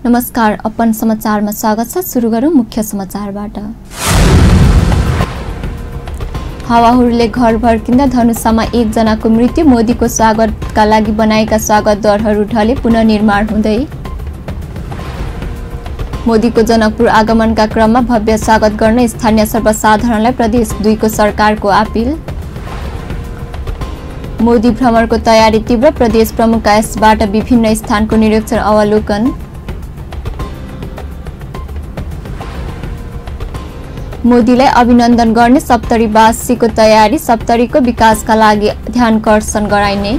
नमस्कार, अपन समाचारमा स्वागत छ। सुरु गरौँ मुख्य समाचारबाट। हावाहुरीले घर भड्किँदा धनुषामा 1 जनाको मृत्यु। मोदीको स्वागतका लागि बनाएका स्वागत द्वारहरू ढले, पुनर्निर्माण हुँदै। मोदीको जनकपुर आगमनका क्रममा भव्य स्वागत गर्न स्थानीय सर्वसाधारणलाई प्रदेश 2 को सरकारको अपील। मोदी भ्रमणको तयारी तीव्र, प्रदेश प्रमुखका यसबाट विभिन्न स्थानको निरीक्षण अवलोकन। मोदीलाई अभिनन्दन गर्ने सप्तरीवासीको तयारी, सप्तरीको विकासका लागि ध्यानकर्षण गराइने।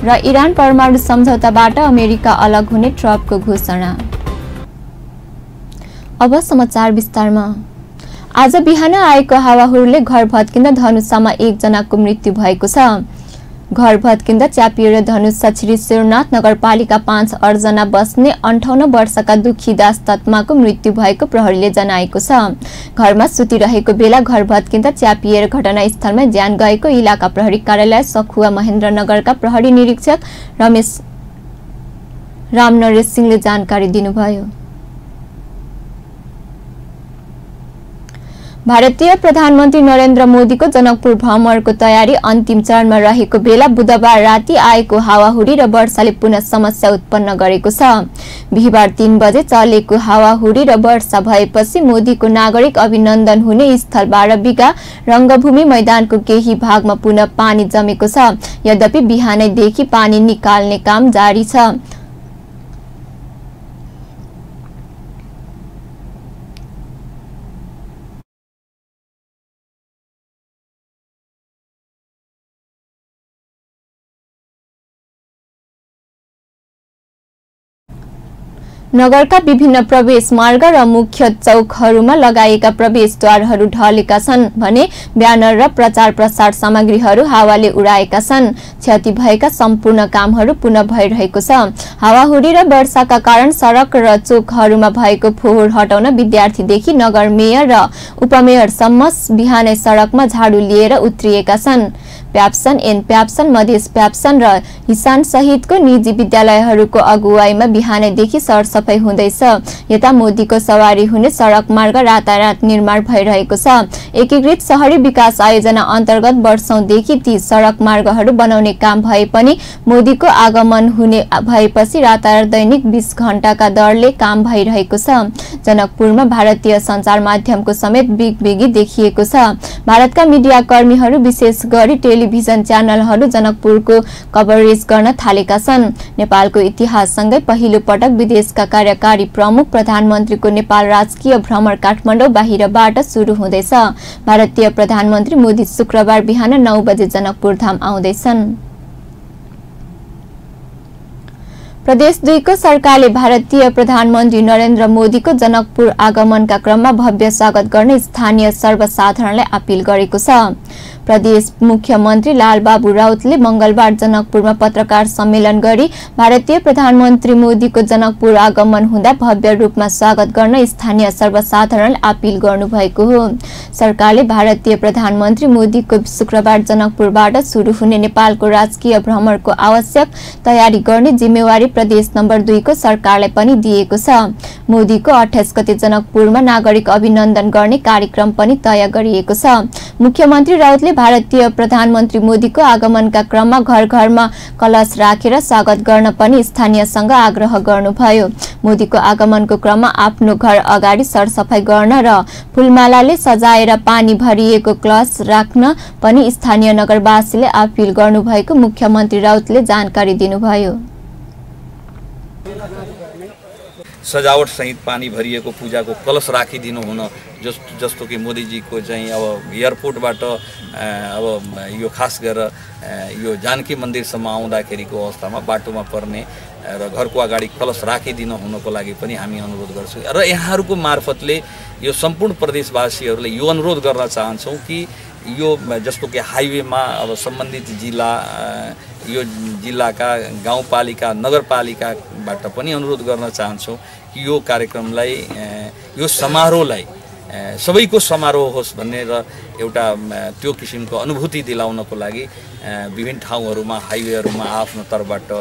र इरान परमाणु सम्झौताबाट अमेरिका अलग हुने ट्रम्पको घोषणा। अब समाचार विस्तारमा। आज बिहान आएको हावाहुरीले घर भत्किँदा धनुषामा 1 जनाको मृत्यु भएको छ। घर भत्किँदा च्यापिएर धनुषा श्री शिवनाथ नगरपालिका 5 अर्जना बस्ने 58 वर्षका दुखी दास तत्माको मृत्यु भएको प्रहरीले जनाएको छ। घरमा सुतिरहेको बेला घर भत्किँदा च्यापिएर घटनास्थलमा ज्यान गएको इलाका प्रहरी कार्यालय सखुवा महेन्द्रनगरका प्रहरी निरीक्षक रमेश रामनरेश सिंहले जानकारी दिनुभयो। भारतीय प्रधानमन्त्री नरेन्द्र मोदीको जनकपुर भ्रमणको तयारी अन्तिम चरणमा रहेको बेला बुधबार राति आएको हावाहुरी र वर्षाले पुनः समस्या उत्पन्न गरेको छ। बिहिबार 3 बजे चलेको हावाहुरी र वर्षा भएपछि मोदीको नागरिक अभिनन्दन हुने स्थल बारबिगा रंगभूमि मैदानको केही भागमा पुनः पानी जमेको छ। यद्यपि बिहानैदेखि पानी निकाल्ने काम जारी छ। नगरका विभिन्न प्रवेश मार्ग र मुख्य चौकहरूमा लगाएका प्रवेशद्वारहरू ढलेका छन् भने ब्यानर र प्रचार प्रसार सामग्रीहरू हावाले उडाएका छन्। क्षति भएका सम्पूर्ण कामहरू पुनः भइरहेको छ। हावाहुरी र वर्षाका कारण सडक र चोकहरूमा भएको फोहोर हटाउन विद्यार्थीदेखि नगर मेयर र उपमेयरसम्म बिहानै सडकमा झाडु लिएर उत्रिएका छन्। प्याप्सन, एन प्याप्सन, मधेस प्याप्सन र हिसान सहितको निजी विद्यालयहरूको अगुवाईमा बिहानैदेखि सरसफाई हुँदैछ। यता मोदीको सवारी हुने सडक मार्ग रातारात निर्माण भइरहेको छ। एकीकृत शहरी विकास आयोजना अन्तर्गत वर्षौंदेखि ती सडक मार्गहरू बनाउने काम भए पनि मोदीको आगमन हुने भएपछि रातारात दैनिक 20 घण्टाका दरले काम भइरहेको छ। जनकपुरमा भारतीय सञ्चार माध्यमको समेत बिगबिगी देखिएको छ। भारतका मिडिया कर्मीहरू विशेष गरी टेलिभिजन च्यानलहरू जनकपुरको कभरेज गर्न थालेका छन्। नेपालको इतिहाससँगै पहिलो पटक विदेशका कार्यकारी प्रमुख प्रधानमन्त्रीको नेपाल राजकीय भ्रमण काठमाडौँ बाहिरबाट सुरु हुँदैछ। भारतीय प्रधानमन्त्री मोदी शुक्रबार बिहान 9 बजे जनकपुर धाम आउँदैछन्। प्रदेश 2 को सरकारले भारतीय प्रधानमन्त्री नरेन्द्र मोदीको जनकपुर आगमनका क्रममा भव्य स्वागत गर्ने स्थानीय सर्वसाधारणलाई अपील गरेको छ। प्रदेश मुख्यमन्त्री लालबाबु राउतले मंगलबार जनकपुरमा पत्रकार सम्मेलन गरी भारतीय प्रधानमन्त्री मोदीको जनकपुर आगमन हुँदा भव्य रूपमा स्वागत गर्न स्थानीय सर्वसाधारणलाई अपील गर्नुभएको हो। सरकारले भारतीय प्रधानमन्त्री मोदीको शुक्रबार जनकपुरबाट सुरु हुने नेपालको राजकीय भ्रमणको आवश्यक तयारी गर्ने जिम्मेवारी प्रदेश नम्बर 2 को सरकारलाई पनि दिएको छ। मोदीको 28 गते जनकपुरमा नागरिक अभिनन्दन गर्ने कार्यक्रम पनि तय गरिएको छ। मुख्यमन्त्री राउतले भारतीय प्रधानमन्त्री मोदीको आगमनका क्रममा घर घरमा कलश राखेर स्वागत गर्न पनि स्थानीयसँग आग्रह गर्नुभयो। मोदीको आगमनको क्रममा आफ्नो घर अगाडि सरसफाई गर्न र फूलमालाले सजाएर पानी भरिएको कलश राख्न पनि स्थानीय नगरवासीले अपील गर्नुभएको मुख्यमन्त्री राउतले जानकारी दिनुभयो। सजावट सहित पानी भरिएको पूजाको कलश राखिदिनु हुन जस्तो कि मोदीजीको चाहिँ अब एयरपोर्टबाट अब यो खास गरेर यो जानकी मन्दिरसम्म आउँदाखेरिको अवस्थामा बाटोमा पर्ने र घरको अगाडि कलश राखिदिनु हुनको लागि पनि हामी अनुरोध गर्छौँ र यहाँहरूको मार्फतले यो सम्पूर्ण प्रदेशवासीहरूले यो अनुरोध गर्न चाहन्छौँ कि यो जस्तो कि हाइवेमा अब सम्बन्धित जिल्ला यो जिल्लाका गाउँपालिका नगरपालिकाबाट पनि अनुरोध गर्न चाहन्छौँ कि यो कार्यक्रमलाई यो समारोहलाई सबैको समारोह होस् भन्ने र एउटा त्यो किसिमको अनुभूति दिलाउनको लागि विभिन्न ठाउँहरूमा हाइवेहरूमा आफ्नो तर्फबाट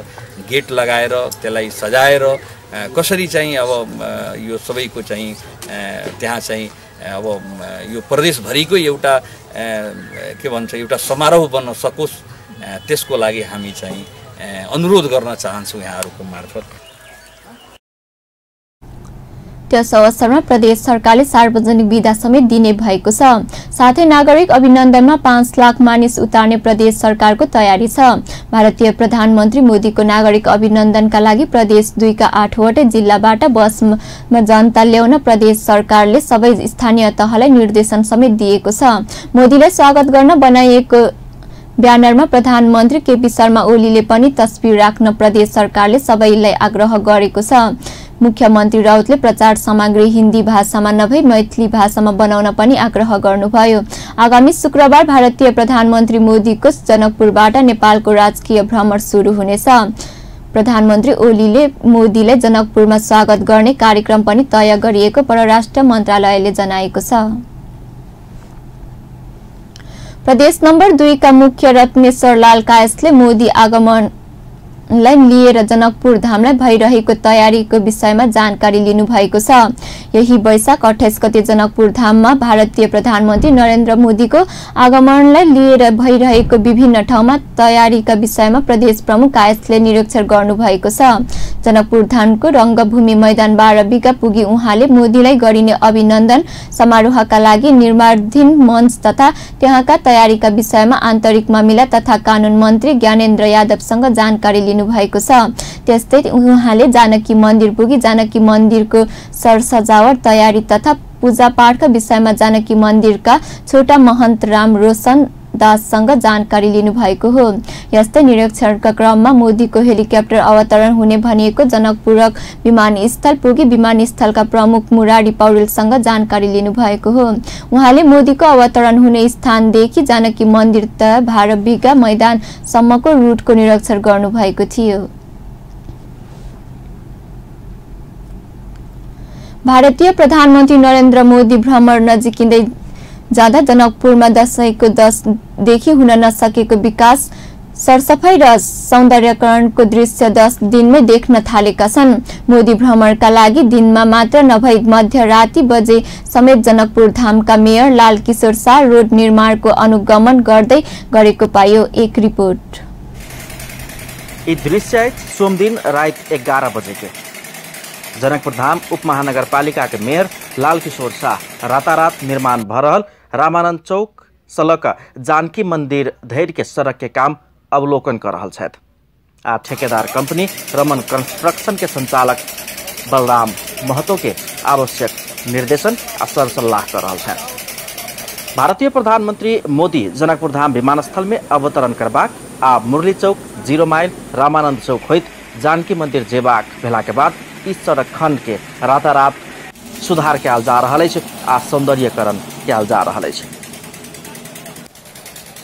गेट लगाएर त्यसलाई सजाएर कसरी चाहिँ अब यो सबैको चाहिँ त्यहाँ चाहिँ अब यो प्रदेशभरिको एउटा के भन्छ एउटा समारोह बन्न सकोस् त्यसको लागि हामी चाहिँ अनुरोध गर्न चाहन्छौँ यहाँहरूको मार्फत। त्यस अवसरमा प्रदेश सरकारले सार्वजनिक बिदा समेत दिने भएको छ। साथै नागरिक अभिनन्दनमा 5 लाख मानिस उतार्ने प्रदेश सरकारको तयारी छ। भारतीय प्रधानमन्त्री मोदीको नागरिक अभिनन्दनका लागि प्रदेश 2 का 8 वटै जिल्लाबाट बसमा जनता ल्याउन प्रदेश सरकारले सबै स्थानीय तहलाई निर्देशन समेत दिएको छ। मोदीलाई स्वागत गर्न बनाइएको ब्यानरमा प्रधानमन्त्री केपी शर्मा ओलीले पनि तस्बिर राख्न प्रदेश सरकारले सबैलाई आग्रह गरेको छ। मुख्यमन्त्री राउतले प्रचार सामग्री हिन्दी भाषामा नभई मैथिली भाषामा बनाउन पनि आग्रह गर्नुभयो। आगामी शुक्रबार भारतीय प्रधानमन्त्री मोदीको जनकपुरबाट नेपालको राजकीय भ्रमण सुरु हुनेछ। प्रधानमन्त्री ओलीले मोदीलाई जनकपुरमा स्वागत गर्ने कार्यक्रम पनि तय गरिएको परराष्ट्र मन्त्रालयले जनाएको छ। प्रदेश नम्बर 2 का मुख्य रत्नेश्वर लाल कायसले मोदी आगमनलाई लिएर जनकपुर धामलाई भइरहेको तयारीको विषयमा जानकारी लिनु भएको छ। यही वैशाख 28 गते जनकपुर धाममा भारतीय प्रधानमन्त्री नरेन्द्र मोदीको आगमनलाई लिएर भइरहेको विभिन्न ठाउँमा तयारीका विषयमा प्रदेश प्रमुख कायसले निरीक्षण गर्नु भएको छ। जनकपुर धामको रंगभूमि मैदान 12 बिघा पुगी उहाँले मोदीलाई गरिने अभिनन्दन समारोहका लागि निर्माणाधीन मञ्च तथा त्यहाँका तयारीका विषयमा आन्तरिक मामिला तथा कानून मन्त्री ज्ञानेन्द्र यादवसँग जानकारी लिनु भएको छ। त्यस्तै उहाँले जानकी मन्दिर पुगी जानकी मन्दिरको सरसजावट तयारी तथा पूजापाठका विषयमा जानकी मन्दिरका छोटा महन्त राम रोशन दाससँग जानकारी लिनु भएको हो। यस्तै निरीक्षणका क्रममा मोदीको हेलिकप्टर अवतरण हुने भनिएको जनकपुरक विमानस्थल पुगी विमानस्थलका प्रमुख मुरारी पौडेलसँग जानकारी लिनु भएको हो। उहाँले मोदीको अवतरण हुने स्थानदेखि जानकी मन्दिर त 12 बिघा मैदानसम्मको रुटको निरीक्षण गर्नु भएको थियो। भारतीय प्रधानमन्त्री नरेन्द्र मोदी भ्रमण नजिकिँदै जाँदा जनकपुरमा दशैंको 10 देखि हुन नसकेको विकास सरसफाई र सौन्दर्यकरणको दृश्य 10 दिनमै देख्न थालेका छन्। मोदी भ्रमणका लागि दिनमा मात्र नभई मध्यराति बजे समेत जनकपुर धामका मेयर लाल किशोर शाह रोड निर्माणको अनुगमन गर्दै गरेको पाइयो। एक रिपोर्ट। यी दृश्य सोमदिन रात 11 बजे के जनकपुर धाम उपमहानगरपालिका के मेयर लाल किशोर शाह रातारात निर्माण भ रहल रामानंद चौक सलक जानकी मंदिर धैर्य के सड़क के काम अवलोकन कर रहल छथि। आ ठेकेदार कंपनी रमन कंस्ट्रक्शन के संचालक बलराम महतो के आवश्यक निर्देशन आ सरसल्लाह कर रहल छथि। भारतीय प्रधानमंत्री मोदी जनकपुर धाम विमानस्थल में अवतरण करबाक आ मुरली चौक 0 माइल रामानंद चौक होइत जानकी मंदिर जेबाक भेला के बाद इस सड़क खंड के रातारात सुधार कयल जा रहल अछि आ सौंदर्यकरण कयल जा रहल अछि।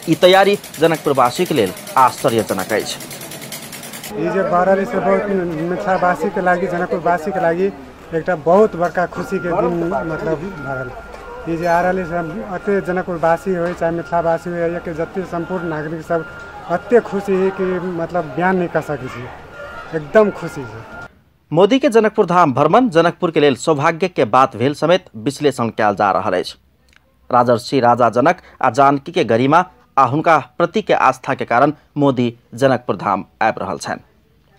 ई तैयारी जनकपुरवासी के लेल आश्चर्यजनक अछि। ई जे बारह से बहुत मिथिलावासी के लागि जनकपुरवासी के लागि एकटा बहुत बड़का खुशी के दिन मतलब भरल। ई जे आ रहल से अते जनकपुरवासी होय चाहे मिथिलावासी होय के जते संपूर्ण नागरिक सब अते खुशी है कि मतलब बयान नहीं कर सकै छी। एकदम खुशी है। मोदी के जनकपुर धाम भ्रमण जनकपुर के लेल सौभाग्य के बात भेल समेत विश्लेषण कयल जा रहल अछि। राजर्षि राजा जनक आ जानकी के गरिमा आ हुनका प्रति के आस्था के कारण मोदी जनकपुर धाम आबि रहल छन्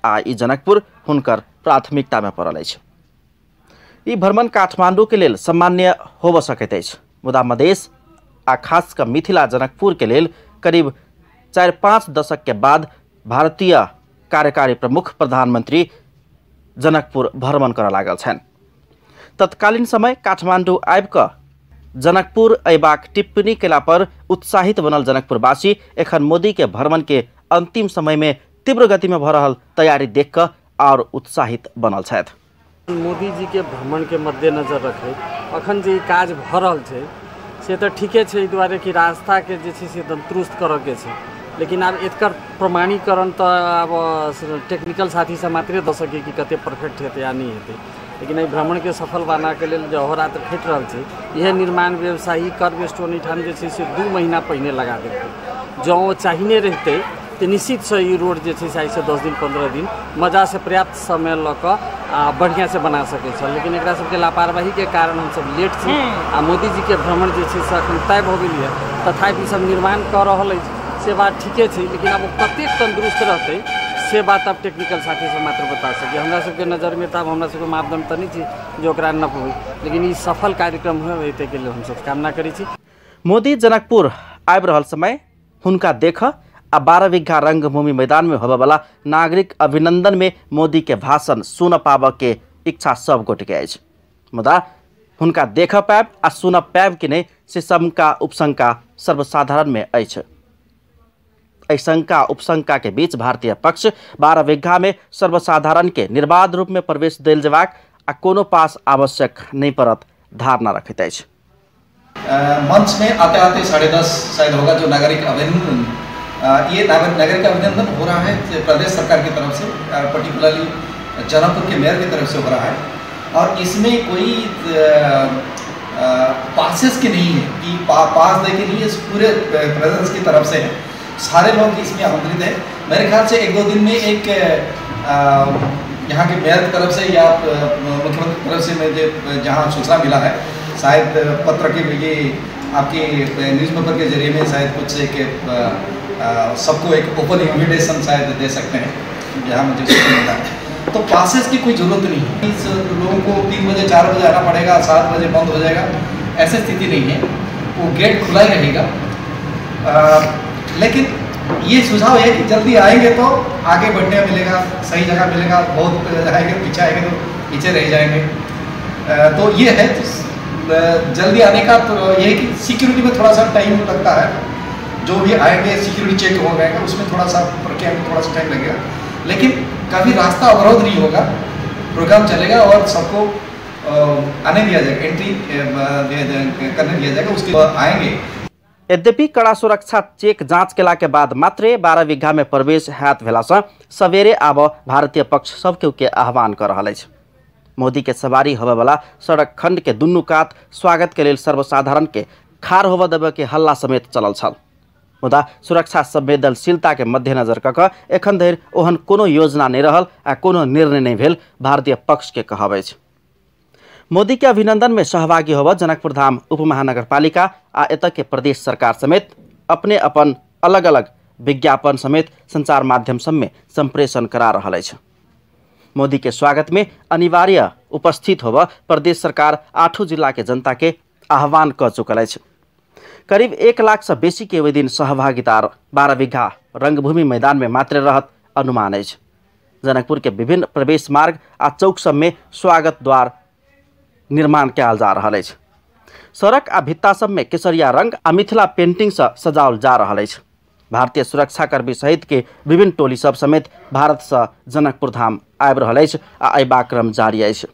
आ ई जनकपुर हुनकर प्राथमिकता में पड़ल अछि। ई भ्रमण काठमांडू के लेल सामान्य होब सकैत अछि, मुदा मधेश आ खास क मिथिला जनकपुर के लेल करीब 4-5 दशक के बाद भारतीय कार्यकारी प्रमुख प्रधानमंत्री जनकपुर भ्रमण कर लागल छन्। तत्कालीन समय काठमांडू आबि क जनकपुर अयबाक टिप्पणी केला पर उत्साहित बनल जनकपुरवासी एखन मोदी के भ्रमण के अंतिम समय में तीव्र गति में भ रहल तैयारी देख क और उत्साहित बनल छथि। मोदी जी के भ्रमण के मद्देनजर रखे अखन जे काज भ रहल छै से तो ठीके छै, दुआरे कि रास्ता के जे छै से दुरुस्त करऽ के छै, लेकिन अब एकर प्रमाणीकरण तो अब टेक्निकल साथी से मात्रे द सके कि कते परफेक्ट हेतै या नहीं हेतै। लेकिन एहि भ्रमण के सफल बना के लेल जो अहोरात्र खटि रहल छै, यह निर्माण व्यवसायी कर्व स्टोन ठाम जे छै से 2 महीना पहिने लगा देलकै। जो चाहिने रहते तो निश्चित से ई रोड जे छै से 10 दिन 15 दिन मजा से पर्याप्त समय लऽ कऽ बढ़िया से बना सके छ। लेकिन एकरा सबके लापरवाही के कारण हम सब लेट छी आ मोदी जी के भ्रमण जे छै से अखन तय भ गेल है, तथापि सब निर्माण कर रहल है से बात ठीके छै। लेकिन अब कतेक तंदुरुस्त रहते से बात अब टेक्निकल साथी से मात्र बता सके। हमरा सबके नजर में तब हमरा सबके मापदंड तो नहीं छै जो ओकरा न होई, लेकिन ई सफल कार्यक्रम होय के लिए हम सब कामना करै छी। मोदी जनकपुर आबि रहल समय हुनका देख आ 12 बीघा रंगभूमि मैदान में होबे वाला नागरिक अभिनंदन में मोदी के भाषण सुन पाब के इच्छा सब गोटे अछि, मुदा हुनका देख पायब आ सुन पायब कि नहीं से शंका उपशंका सर्वसाधारण में अछि। एहि शंका उपशंका के बीच भारतीय पक्ष 12 बीघा में सर्वसाधारण के निर्बाध रूप में प्रवेश देल जेबाक आ कोनो पास आवश्यक नहीं पड़त धारणा रखैत अछि। मंच में आते आते 10:30 शायद होगा जो नागरिक अभिनंदन, ये नागरिक अभिनंदन हो रहा है प्रदेश सरकार की तरफ से, पर्टिकुलरली जनकपुर के मेयर की तरफ से हो रहा है। और इसमें कोई पासेस की नहीं है कि पास दे के नहीं, इस पूरे प्रदेश की तरफ से है, सारे लोग इसमें आमंत्रित हैं। मेरे ख्याल से 1-2 दिन में एक यहाँ के मेयर की तरफ से या मुख्यमंत्री की तरफ से मुझे जहाँ सूचना मिला है, शायद पत्र के ये आपके न्यूज़पेपर के जरिए में शायद कुछ एक सबको एक ओपन इन्विटेशन शायद दे सकते हैं, जहाँ मुझे सूचना मिला है। तो पासेस की कोई ज़रूरत नहीं है। इस लोगों को 3 बजे 4 बजे आना पड़ेगा, 7 बजे बंद हो जाएगा, ऐसी स्थिति नहीं है। वो गेट खुला ही रहेगा। लेकिन ये सुझाव है कि जल्दी आएंगे तो आगे बढ़ने मिलेगा, सही जगह मिलेगा, बहुत आएंगे पीछे आएंगे तो पीछे रह जाएंगे। तो ये है जल्दी आने का। तो ये है कि सिक्योरिटी में थोड़ा सा टाइम लगता है, जो भी आएंगे सिक्योरिटी चेक हो गएगा, उसमें थोड़ा सा प्रक्रिया में थोड़ा सा टाइम लगेगा, लेकिन कभी रास्ता अवरोध नहीं होगा, प्रोग्राम चलेगा और सबको आने दिया जाएगा, एंट्री करने दिया जाएगा, उसके बाद आएंगे। यद्यपि कड़ा सुरक्षा चेक जांच केला के बाद मात्रै 12 बीघा में प्रवेश हैत भेलासँ सवेरे आब भारतीय पक्ष सबके के आह्वान कर रहल अछि। मोदी के सवारी होबे वाला सड़क खंड के दुनू कात स्वागत के लेल सर्वसाधारण के खाड़ होबे देबे के हल्ला समेत चलल छल, मुदा सुरक्षा संवेदनशीलता के मद्देनजर कऽ कऽ एखन धरि ओहन कोनो योजना नहीं रहल आ कोनो निर्णय नहीं भेल भारतीय पक्ष के कहब अछि। मोदी के अभिनंदन में सहभागी होबऽ जनकपुर धाम उपमहानगरपालिका आ एतऽ के प्रदेश सरकार समेत अपने अपन अलग अलग विज्ञापन समेत संचार माध्यम सब में संप्रेषण करा रहल अछि। मोदी के स्वागत में अनिवार्य उपस्थित होबऽ प्रदेश सरकार 8 जिला के जनता के आह्वान कऽ चुकल अछि। करीब 1 लाख से बेसी के ओहि दिन सहभागिता 12 बीघा रंगभूमि मैदान में मात्र रहत अनुमान अछि। जनकपुर के विभिन्न प्रवेश मार्ग आ चौक सब में स्वागत द्वार निर्माण कयल जा रहल अछि। सड़क आ भित्ता सब में केसरिया रंग आ मिथिला पेंटिंग से सजाओल जा रहल अछि। भारतीय सुरक्षाकर्मी सहित के विभिन्न टोली सब समेत भारत से जनकपुर धाम आबि रहल अछि आ अयबाक क्रम जारी अछि।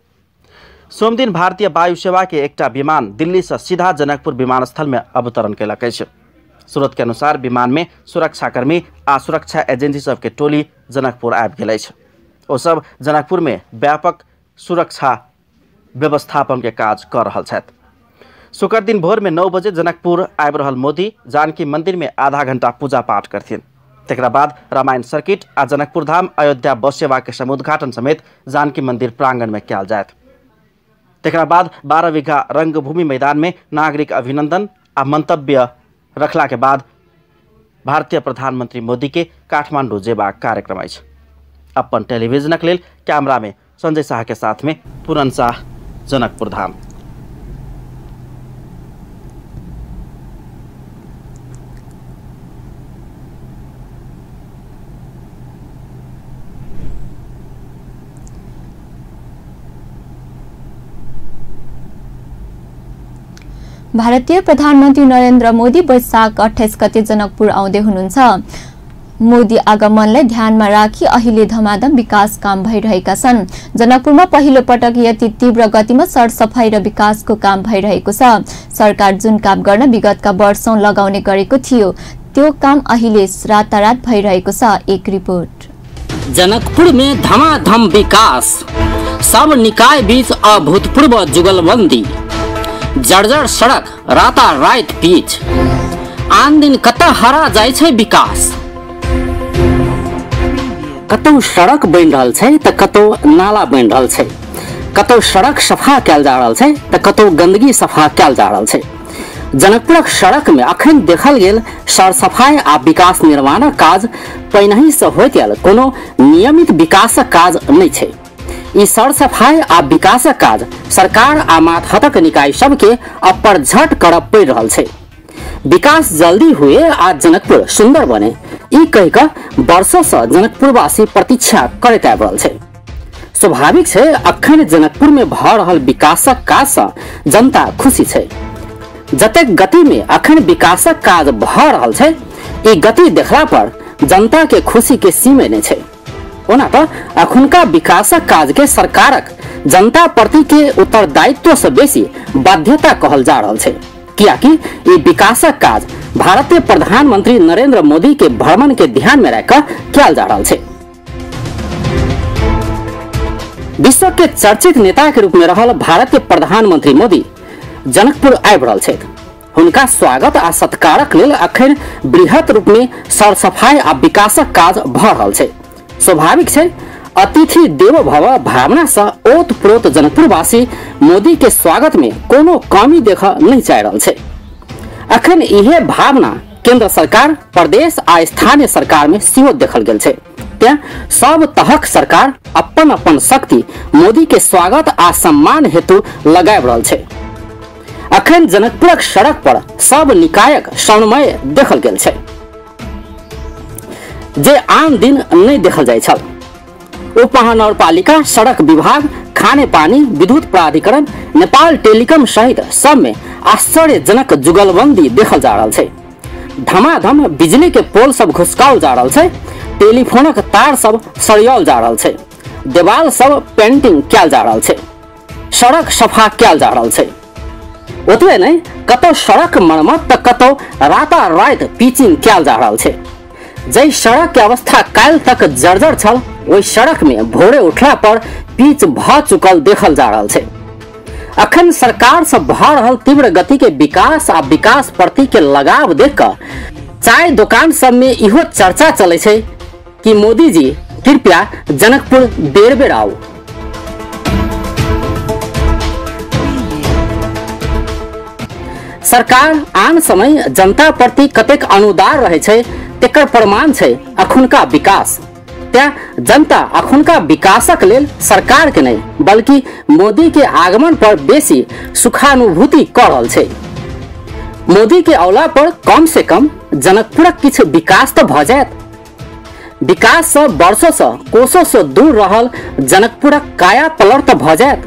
सोम दिन भारतीय वायु सेवा के एकटा विमान दिल्ली से सीधा जनकपुर विमानस्थल में अवतरण कयलक अछि। सूरत के अनुसार विमान में सुरक्षाकर्मी आ सुरक्षा एजेंसी सब के टोली जनकपुर आबि गेल अछि। ओ सब जनकपुर में व्यापक सुरक्षा व्यवस्थापन के काज कर रहल छथि। शुक्र दिन भोर में 9 बजे जनकपुर आबि रहल मोदी जानकी मंदिर में आधा घंटा पूजा पाठ करथिन। तकरा बाद रामायण सर्किट आ जनकपुर धाम अयोध्या बस सेवा के समुद्घाटन समेत जानकी मंदिर प्रांगण में कयल जायत। तकरा बाद 12 बीघा रंगभूमि मैदान में नागरिक अभिनंदन आ मंतव्य रखला के बाद भारतीय प्रधानमंत्री मोदी के काठमांडू जेबाक कार्यक्रम अछि। अपन टेलीविजनक लेल कैमरा में संजय शाह के साथ में पूरन शाह, जनकपुर धाम। भारतीय प्रधानमन्त्री नरेन्द्र मोदी वैशाख 28 गते जनकपुर आउँदै हुनुहुन्छ। मोदी आगमनलाई ध्यानमा राखी अहिले धमाधम विकास काम भइरहेका छन्। जनकपुरमा पहिलो पटक यति तीव्र गतिमा सरसफाई र विकासको काम भइरहेको छ। सरकार जुन काम गर्न विगतका वर्षौं लगाउने गरेको थियो त्यो काम अहिले रातारात भइरहेको छ। एक रिपोर्ट। जनकपुर में धमाधम विकास, सब निकाय बीच अभूतपूर्व जुगलबंदी, जर्जर सड़क, रातारात पिच, आन दिन कतऽ हरा जाय छै विकास। कतौ सड़क बनि रहल छै त कतौ नाला बनि रहल छै, कतौ सड़क सफा कयल जा रहल छै त कतौ गंदगी सफा कयल जा रहल छै। जनकपुरक सड़क में अखन देखल गेल सर सफाई आ विकास निर्माणक काज पहिनहि से होइत आयल कोनो नियमित विकासक काज नहीं छै। ई सर सफाई आ विकासक काज सरकार आ मातहतक निकाय सबके अपरझट करब पड़ि रहल छै। विकास जल्दी हुए आ जनकपुर सुंदर बने ई कह कऽ वर्षों से जनकपुरवासी प्रतीक्षा करैत आबि रहल छै। स्वाभाविक छै अखन जनकपुर में भऽ रहल विकासक काज से जनता खुशी छै। जतेक गति में अखन विकासक काज भऽ रहल छै ई गति देखला पर जनता के खुशी के सीमे नहीं छै। ओना तो अखुनका विकासक काज के सरकारक जनता प्रति के उत्तरदायित्व से बेसी बाध्यता कहल जा रहल छै, कियाकि ये विकासक काज भारतीय प्रधानमंत्री नरेंद्र मोदी के भ्रमण के ध्यान में रखकर किया जा रहा है। विश्व के चर्चित नेता के रूप में रहल भारतीय प्रधानमंत्री मोदी जनकपुर आबि रहल छथि। हुनका स्वागत आ सत्कारक लेल अखन बृहत रूप में सर सफाई आ विकासक काज भऽ रहल छै। स्वाभाविक छै अतिथि देवो भव भावना से ओतप्रोत जनकपुरवासी मोदी के स्वागत में कोनो कमी देख नहीं चाह रहल छै। अखन इहे भावना केंद्र सरकार, प्रदेश आ स्थानीय सरकार में सेहो देखल गेल छै। तें सब तहक सरकार अपन अपन शक्ति मोदी के स्वागत आ सम्मान हेतु लगाबि रहल छै। अखन जनकपुरक सड़क पर सब निकायक समन्वय देखल गेल छै जे आन दिन नहीं देखल जाय छल। उप महानगरपालिका, सड़क विभाग, खाने पानी, विद्युत प्राधिकरण, नेपाल टेलीकॉम सहित सब में आश्चर्यजनक जुगलबंदी देखल जा रहल छै। धमाधम बिजली के पोल सब घुसकाओल जा रहल छै, टेलीफोनक तार सब सरियाओल जा रहल छै, देवाल सब पेंटिंग कयल जा रहल छै, सड़क सफा कयल जा रहल छै। ओतबे नहीं कतौ सड़क मरम्मत त कतौ रातारात पिचिंग कयल जा रहल छै। जै सड़क के अवस्था काल तक जर्जर छल ओहि सड़क में भोरे उठला पर पिच भ चुकल देखल जा रहल छै। अखन सरकार से भऽ रहल तीव्र गति के विकास आ विकास प्रति के लगाव देख कर चाय दुकान सब में इहो चर्चा चले छै कि मोदी जी कृपया जनकपुर बेर बेर आउ। सरकार आन समय जनता प्रति कतेक अनुदार रहे छै तेकर प्रमाण छै अखुनका विकास। त्या जनता अखुनका विकासक लेल सरकार के नहीं बल्कि मोदी के आगमन पर बेसी सुखानुभूति कर रहल छै। मोदी के औला पर कम से कम जनकपुरक किछु विकास तो भ जायत। विकास से वर्षों से कोसों से दूर रहल जनकपुरक काया पलट तो भ जायत।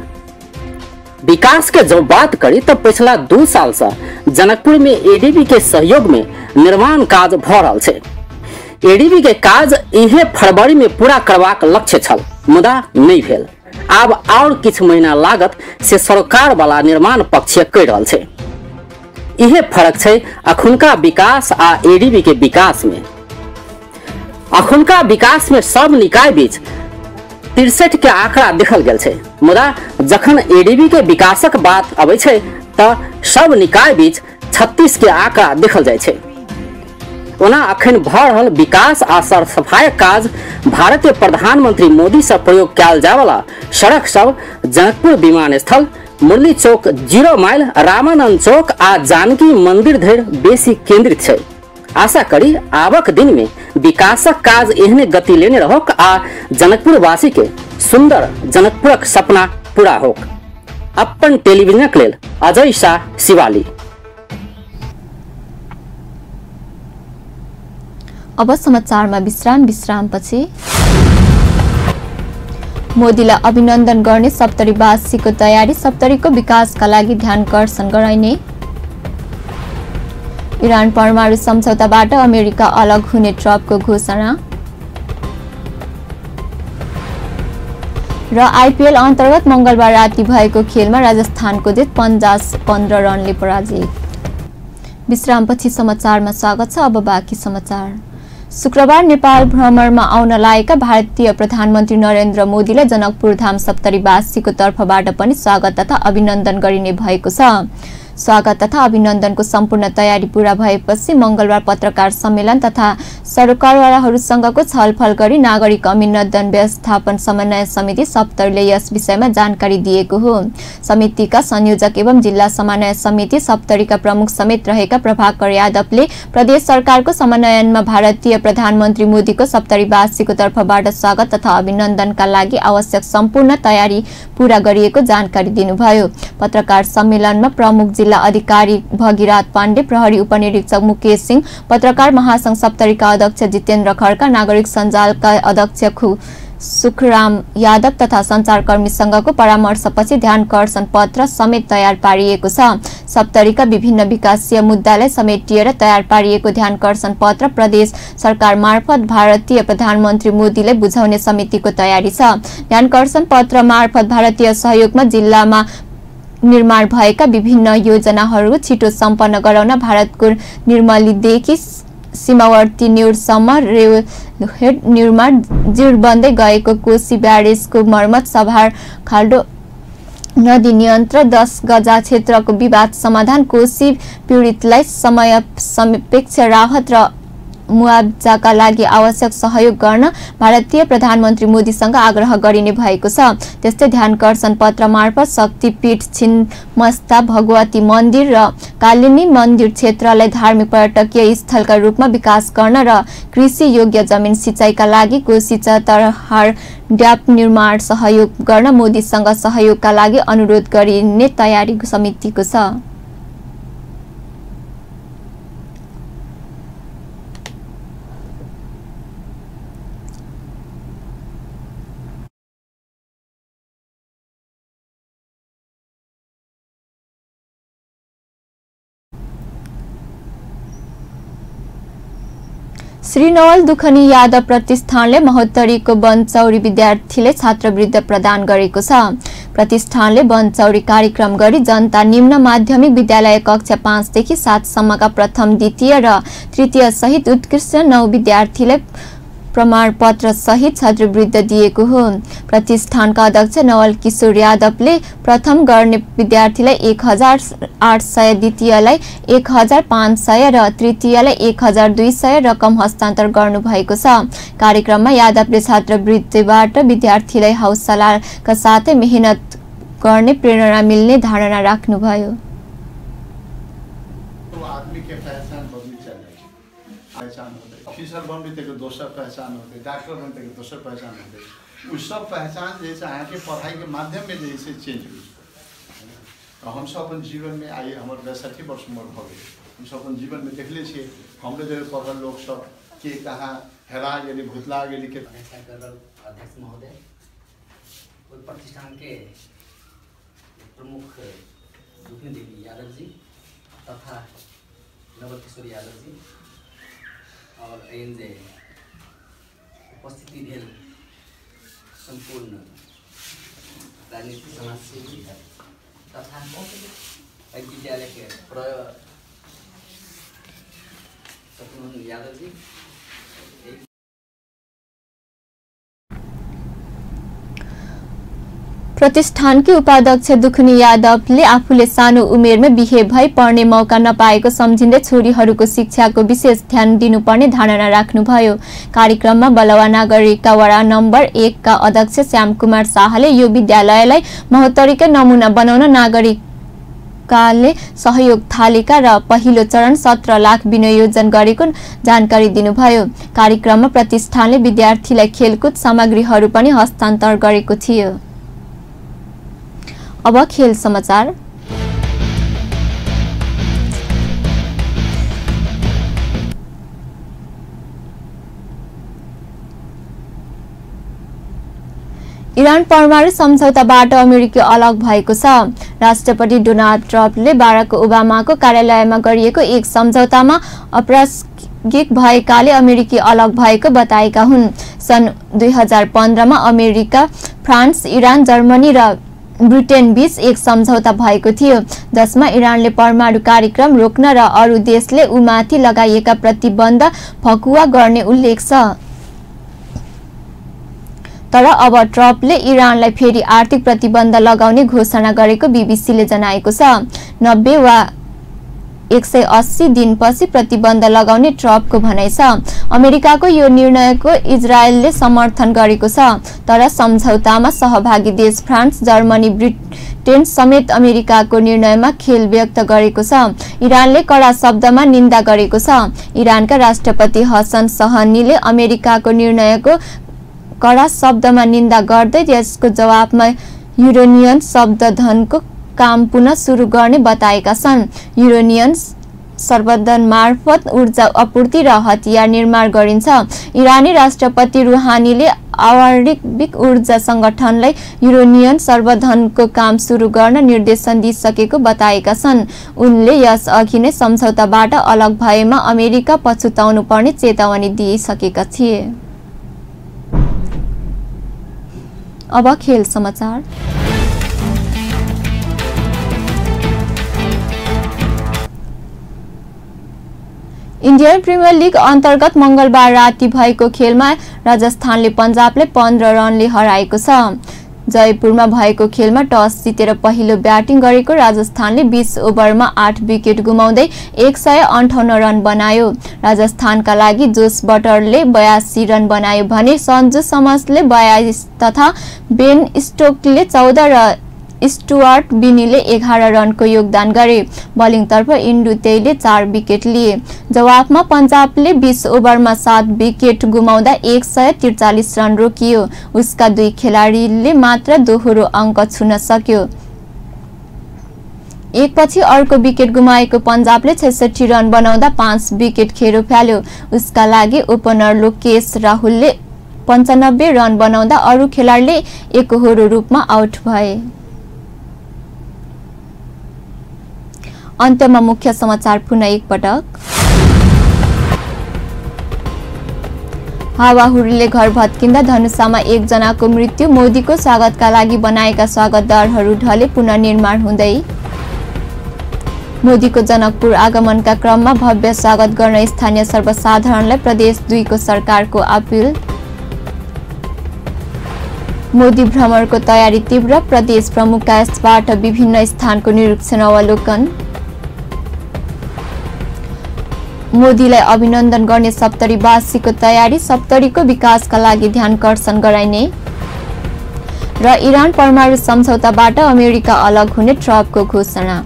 विकास के जो बात करी तो पिछला 2 साल से जनकपुर में एडीबी के सहयोग में निर्माण काज भ रहल छै। एडीबी के काज इहे फरवरी में पूरा करबाक लक्ष्य छल, मुदा नहीं भेल। आब और किछु महीना लागत से सरकार वाला निर्माण पक्ष कहि रहल छै। इहे फर्क छै अखुनका विकास आ एडीबी के विकास में। अखुनका विकास में सब निकाय बीच 63 के आंकड़ा देखल गेल छै, मुदा जखन एडीबी के विकासक बात अबै छै त सब निकाय बीच 36 के आंकड़ा देखल जाय छै। ओना अखन भऽ रहल विकास आ सर सफाई काज भारतीय प्रधानमंत्री मोदी से प्रयोग कयल जाय वाला सड़क सब जनकपुर विमानस्थल, मुरली चौक, 0 माइल, रामानंद चौक आ जानकी मंदिर धरि बेसी केंद्रित छै। आशा करी आबक दिन में विकासक काज एहने गति लेने रहक आ जनकपुर वासी के सुंदर जनकपुरक सपना पूरा होक। अपन टेलीविजनक लेल अजय शाह, शिवाली। अब समाचारमा विश्राम पछि मोदीलाई अभिनन्दन गर्ने सप्तरीवासीको तयारी, सप्तरीको विकासका लागि ध्यानकर्षण गराइने, इरान परमाणु सम्झौताबाट अमेरिका अलग हुने ट्रम्पको घोषणा र आईपीएल अन्तर्गत मंगलबार राति भएको खेलमा राजस्थानको जित 50-15 रनले पराजित। विश्रामपछि समाचारमा स्वागत छ। अब बाँकी समाचार। शुक्रबार नेपाल भ्रमणमा आउन लागेका भारतीय प्रधानमन्त्री नरेन्द्र मोदीलाई जनकपुर धाम सप्तरीवासीको तर्फबाट पनि स्वागत तथा अभिनन्दन गरिने भएको छ। स्वागत तथा अभिनन्दनको सम्पूर्ण तयारी पूरा भएपछि मंगलबार पत्रकार सम्मेलन तथा सरकारवालाहरूसँगको छलफल गरी नागरिक अभिनन्दन व्यवस्थापन समन्वय समिति सप्तरीले यस विषयमा जानकारी दिएको हो। समितिका संयोजक एवं जिल्ला समन्वय समिति सप्तरीका प्रमुख समेत रहेका प्रभाकर यादवले प्रदेश सरकारको समन्वयनमा भारतीय प्रधानमन्त्री मोदीको सप्तरीवासीको तर्फबाट स्वागत तथा अभिनन्दनका लागि आवश्यक सम्पूर्ण तयारी पूरा गरिएको जानकारी दिनुभयो। पत्रकार सम्मेलनमा प्रमुख जिल्ला अधिकारी भगीरथ पाण्डे, प्रहरी उपनिरीक्षक मुकेश सिंह, पत्रकार महासंघ सप्तरीका अध्यक्ष जितेन्द्र खड्का, नागरिक सञ्जालका अध्यक्ष सुखराम यादव तथा सञ्चारकर्मी संघको परामर्शपछि ध्यानकर्षण पत्र समेत तयार पारिएको छ। सप्तरीका विभिन्न विकासीय मुद्दालाई समेटिएर तयार पारिएको ध्यानकर्षण पत्र प्रदेश सरकार मार्फत भारतीय प्रधानमन्त्री मोदीले बुझाउने समितिको तयारी छ। ध्यानकर्षण पत्र मार्फत भारतीय सहयोगमा जिल्लामा निर्माण भएका विभिन्न योजनाहरू छिटो सम्पन्न गराउन भारतको निर्मलीदेखि सीमावर्ती न्यूरसम्म रेलहेड निर्माण, जीर्ण बन्दै गएको कोशी ब्यारेजको मर्मत, सभार खाल्डो नदी नियन्त्रण, 10 गजा क्षेत्रको विवाद समाधान, कोशी पीडितलाई समय सापेक्ष राहत र मुआवजाका लागि आवश्यक सहयोग गर्न भारतीय प्रधानमन्त्री मोदीसँग आग्रह गरिने भएको छ। त्यस्तै ध्यानकर्षण पत्र मार्फत शक्तिपीठ छिन्मस्ता भगवती मन्दिर र कालिनी मन्दिर क्षेत्रलाई धार्मिक पर्यटकीय स्थलका रूपमा विकास गर्न र कृषि योग्य जमिन सिँचाइका लागि कोशी चतरहार ड्याम निर्माण सहयोग गर्न मोदीसँग सहयोगका लागि अनुरोध गरिने तयारी समितिको छ। श्री नवल दुखनी यादव प्रतिष्ठानले महोत्तरीको बनचौरी विद्यार्थीले छात्रवृत्ति प्रदान गरेको छ। प्रतिष्ठानले बनचौरी कार्यक्रम गरी जनता निम्न माध्यमिक विद्यालय कक्षा 5 देखि 7 सम्मका प्रथम, द्वितीय र तृतीय सहित उत्कृष्ट 9 विद्यार्थीलाई प्रमाणपत्र सहित छात्रवृत्ति दिएको हो। प्रतिष्ठानका अध्यक्ष नवल किशोर यादवले प्रथम गर्ने विद्यार्थीलाई 1800, द्वितीयलाई 1500 र तृतीयलाई 1200 रकम हस्तान्तरण गर्नु भएको छ। कार्यक्रममा यादवले छात्रवृत्तिबाट विद्यार्थीलाई हौसलाका साथै मेहनत गर्ने प्रेरणा मिल्ने धारणा राख्नुभयो। अफिसर बनते दोसर पहचान होते, डॉक्टर बनते दोसर पहचान होते, उस सब पहचान जैसे यहाँ के पढ़ाई के माध्यम में जैसे चेंज हुई। तो हम सब अपन जीवन में आई हमारे 62 वर्ष उम्र हो गई, हम सब अपन जीवन में देखले छे हमरे जगह पढ़ल लोग सब के कहाँ हेरा गेली भूतला गेली के अध्यक्ष महोदय, प्रतिष्ठान के प्रमुख दुखनी देवी यादव जी तथा नवल किशोर यादव जी और एनजे उपस्थिति भेल संपूर्ण राजनीतिक समाजसेवी तथा विद्यालय के सत्यमोहन यादव जी। प्रतिष्ठानकी उपाध्यक्ष दुखनी यादवले आफूले सानो उमेरमै बिहे भई पढ्ने मौका नपाएको सम्झिँदै छोरीहरूको शिक्षाको विशेष ध्यान दिनुपर्ने धारणा राख्नुभयो। कार्यक्रममा बलवा नागरिकका वडा नम्बर 1 का अध्यक्ष श्यामकुमार शाहले यो विद्यालयलाई महोत्तरीकै नमुना बनाउन नागरिकले सहयोग थालेका र पहिलो चरण 17 लाख विनियोजन गरेको जानकारी दिनुभयो। कार्यक्रममा प्रतिष्ठानले विद्यार्थीलाई खेलकुद सामग्रीहरू पनि हस्तान्तरण गरेको थियो। अब खेल समाचार। इरान परमाणु सम्झौताबाट अमेरिका अलग भएको छ। राष्ट्रपति डोनाल्ड ट्रम्पले बाराक ओबामाको कार्यालयमा गरिएको एक सम्झौतामा अप्रासंगिक भएकाले अमेरिकी अलग भएको बताएका हुन्। सन् 2015 मा अमेरिका, फ्रान्स, इरान, जर्मनी र ब्रिटेन बीच एक सम्झौता भएको थियो, जसमा इरानले परमाणु कार्यक्रम रोक्न र अरू देशले उमाथि लगाइएका प्रतिबन्ध फकुवा गर्ने उल्लेख छ। तर अब ट्रम्पले इरानलाई फेरि आर्थिक प्रतिबन्ध लगाउने घोषणा गरेको बीबीसीले जनाएको छ। 90 वा 180 दिनपछि प्रतिबन्ध लगाउने ट्रम्पको भनाइ छ। अमेरिकाको यो निर्णयको इजरायलले समर्थन गरेको छ, तर सम्झौतामा सहभागी देश फ्रान्स, जर्मनी, ब्रिटेन समेत अमेरिकाको निर्णयमा खेद व्यक्त गरेको छ। इरानले कडा शब्दमा निन्दा गरेको छ। इरानका राष्ट्रपति हसन सहनीले अमेरिकाको निर्णयको कडा शब्दमा निन्दा गर्दै यसको जवाफमा युरेनियम शब्दधनको काम पुनः सुरु गर्ने बताएका छन्। युरेनियम सर्वदन मार्फत ऊर्जा आपूर्ति र हतियार निर्माण गरिन्छ। इरानी राष्ट्रपति रुहानीले आणविक ऊर्जा संगठनलाई युरेनियम सर्वधनको काम सुरु गर्न निर्देशन दिइसकेको बताएका छन्। उनले यस अघि नै सम्झौताबाट अलग भएमा अमेरिका पछुताउनु पर्ने चेतावनी दिइसकेका थिए। अब खेल समाचार। इन्डियन प्रिमियर लिग अन्तर्गत मंगलबार राति भएको खेलमा राजस्थानले पन्जाबलाई 15 रनले हराएको छ। जयपुरमा भएको खेलमा टस जितेर पहिलो ब्याटिङ गरेको राजस्थानले 20 ओभरमा 8 विकेट गुमाउँदै 158 रन बनायो। राजस्थानका लागि जोस बटलरले 82 रन बनायो भने सञ्जु समसले 42 तथा बेन स्टोक्सले 14 र स्टुअर्ट बिनीले 11 रनको योगदान गरे। बलिङतर्फ इन्डु तेईले 4 विकेट लिए। जवाफमा पन्जाबले 20 ओभरमा 7 विकेट गुमाउँदा 143 रन रोकियो। उसका 2 खेलाडीले मात्र दोहोरो अङ्क छुन सक्यो। एकपछि अर्को विकेट गुमाएको पन्जाबले 66 रन बनाउँदा 5 विकेट खेरो फाल्यो। उसका लागि ओपनर लोकेश राहुलले 95 रन बनाउँदा अरू खेलाडीले एकहोरो रूपमा आउट भए। अन्त्यमा मुख्य समाचार पुनः एकपटक। हावाहुरीले घर भत्किँदा धनुषामा 1 जनाको मृत्यु। मोदीको स्वागतका लागि बनाएका स्वागतद्वारहरू ढले, पुनर्निर्माण हुँदै। मोदीको जनकपुर आगमनका क्रममा भव्य स्वागत गर्न स्थानीय सर्वसाधारणलाई प्रदेश 2 को सरकारको अपिल। मोदी भ्रमणको तयारी तीव्र, प्रदेश प्रमुखका यसबाट विभिन्न स्थानको निरीक्षण अवलोकन। मोदीलाई अभिनन्दन गर्ने सप्तरीवासीको तयारी, सप्तरीको विकासका लागि ध्यानकर्षण गराइने। र इरान परमाणु सम्झौताबाट अमेरिका अलग हुने ट्रम्पको घोषणा।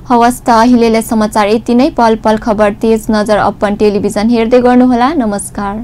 हवस् त अहिलेलाई समाचार यति नै। पल पल खबर तेज नजर अपन टेलिभिजन हेर्दै गर्नुहोला। नमस्कार।